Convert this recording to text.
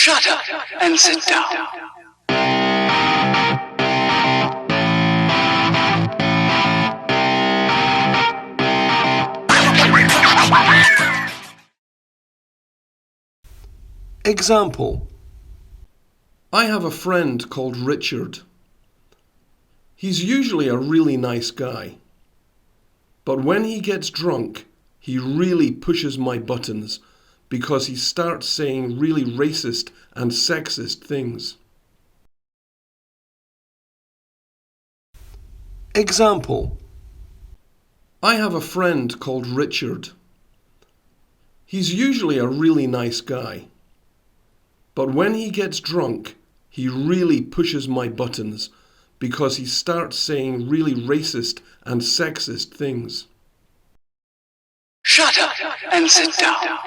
Shut up and sit down. Example. I have a friend called Richard. He's usually a really nice guy. But when he gets drunk, he really pushes my buttons because he starts saying really racist and sexist things. Example. I have a friend called Richard. He's usually a really nice guy. But when he gets drunk, he really pushes my buttons because he starts saying really racist and sexist things. Shut up and sit down.